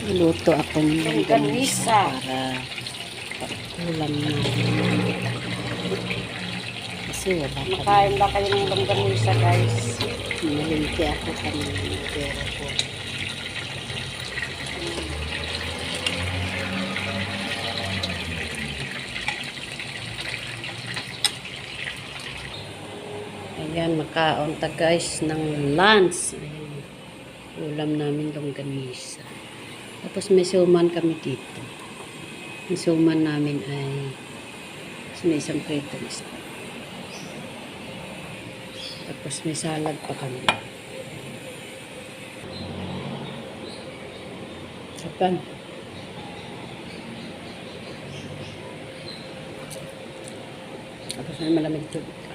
Luto ako ng Longganisa. para ulam na. Kasi wala pa. Makain ba kayo ng longganisa, guys? Nalinti ako kanina. Pero ko. Ayan, makaunta guys ng lunch. Ayan. Ulam namin longganisa. Tapos may suman kami dito. Ang suman namin ay may isang pritong isda. Tapos may salad pa kami. Kapan? Tapos may malamig tubig.